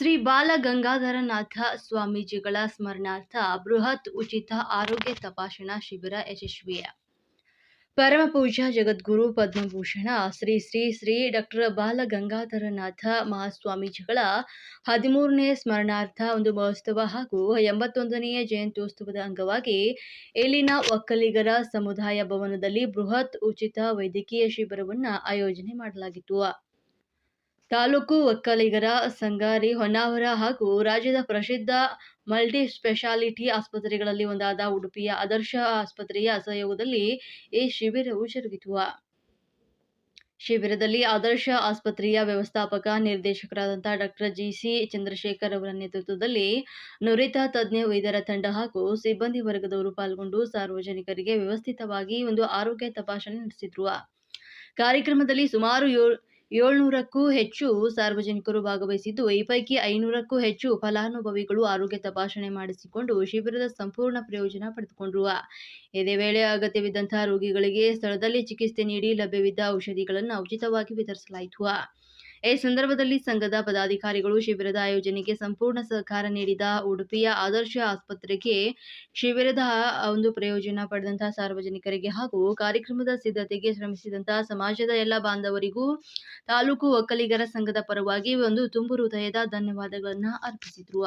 ಶ್ರೀ ಬಾಲಗಂಗಾಧರನಾಥ ಸ್ವಾಮೀಜಿಗಳ ಸ್ಮರಣಾರ್ಥ ಬೃಹತ್ ಉಚಿತ ಆರೋಗ್ಯ ತಪಾಸಣಾ ಶಿಬಿರ ಯಶಸ್ವಿ. ಪರಮ ಪೂಜ್ಯ ಜಗದ್ಗುರು ಪದ್ಮಭೂಷಣ ಶ್ರೀ ಶ್ರೀ ಶ್ರೀ ಡಾಕ್ಟರ್ ಬಾಲಗಂಗಾಧರನಾಥ ಮಹಾಸ್ವಾಮೀಜಿಗಳ 13ನೇ ಸ್ಮರಣಾರ್ಥ ಮಹೋತ್ಸವ ಹಾಗೂ 81ನೇ ಜಯಂತ್ಯೋತ್ಸವದ ಅಂಗವಾಗಿ ಇಲ್ಲಿನ ಒಕ್ಕಲಿಗರ ಸಮುದಾಯ ಭವನದಲ್ಲಿ ಬೃಹತ್ ಉಚಿತ ವೈದ್ಯಕೀಯ ಶಿಬಿರವನ್ನು ಆಯೋಜನೆ ಮಾಡಲಾಗಿತ್ತು. ತಾಲೂಕು ಒಕ್ಕಲಿಗರ ಸಂಘ ಹೊನ್ನಾವರ ಹಾಗೂ ರಾಜ್ಯದ ಪ್ರಸಿದ್ಧ ಮಲ್ಟಿ ಸ್ಪೆಷಾಲಿಟಿ ಆಸ್ಪತ್ರೆಗಳಲ್ಲಿ ಒಂದಾದ ಉಡುಪಿಯ ಆದರ್ಶ ಆಸ್ಪತ್ರೆಯ ಸಹಯೋಗದಲ್ಲಿ ಈ ಶಿಬಿರವು ಜರುಗಿತು. ಶಿಬಿರದಲ್ಲಿ ಆದರ್ಶ ಆಸ್ಪತ್ರೆಯ ವ್ಯವಸ್ಥಾಪಕ ನಿರ್ದೇಶಕರಾದಂಥ ಡಾಕ್ಟರ್ ಜಿ.ಸಿ. ಚಂದ್ರಶೇಖರ್ ಅವರ ನೇತೃತ್ವದಲ್ಲಿ ನುರಿತ ತಜ್ಞ ವೈದ್ಯರ ತಂಡ ಹಾಗೂ ಸಿಬ್ಬಂದಿ ವರ್ಗದವರು ಪಾಲ್ಗೊಂಡು ಸಾರ್ವಜನಿಕರಿಗೆ ವ್ಯವಸ್ಥಿತವಾಗಿ ಆರೋಗ್ಯ ತಪಾಸಣೆ ನಡೆಸಿದರು. ಕಾರ್ಯಕ್ರಮದಲ್ಲಿ ಸುಮಾರು 700ಕ್ಕೂ ಹೆಚ್ಚು ಸಾರ್ವಜನಿಕರು ಭಾಗವಹಿಸಿದ್ದು, ಈ ಪೈಕಿ 500ಕ್ಕೂ ಹೆಚ್ಚು ಫಲಾನುಭವಿಗಳು ಆರೋಗ್ಯ ತಪಾಸಣೆ ಮಾಡಿಸಿಕೊಂಡು ಶಿಬಿರದ ಸಂಪೂರ್ಣ ಪ್ರಯೋಜನ ಪಡೆದುಕೊಂಡರು. ಇದೇ ವೇಳೆ ಅಗತ್ಯವಿದ್ದಂತಹ ರೋಗಿಗಳಿಗೆ ಸ್ಥಳದಲ್ಲಿ ಚಿಕಿತ್ಸೆ ನೀಡಿ ಲಭ್ಯವಿದ್ದ ಔಷಧಿಗಳನ್ನು ಉಚಿತವಾಗಿ ವಿತರಿಸಲಾಯಿತು. ಈ ಸಂದರ್ಭದಲ್ಲಿ ಸಂಘದ ಪದಾಧಿಕಾರಿಗಳು ಶಿಬಿರದ ಆಯೋಜನೆಗೆ ಸಂಪೂರ್ಣ ಸಹಕಾರ ನೀಡಿದ ಉಡುಪಿಯ ಆದರ್ಶ ಆಸ್ಪತ್ರೆಗೆ ಶಿಬಿರದ ಪ್ರಯೋಜನ ಪಡೆದಂತಹ ಸಾರ್ವಜನಿಕರಿಗೆ ಹಾಗೂ ಕಾರ್ಯಕ್ರಮದ ಸಿದ್ಧತೆಗೆ ಶ್ರಮಿಸಿದಂತಹ ಸಮಾಜದ ಎಲ್ಲ ಬಾಂಧವರಿಗೂ ತಾಲೂಕು ಒಕ್ಕಲಿಗರ ಸಂಘದ ಪರವಾಗಿ ತುಂಬು ಹೃದಯದ ಧನ್ಯವಾದಗಳನ್ನು ಅರ್ಪಿಸಿದರು.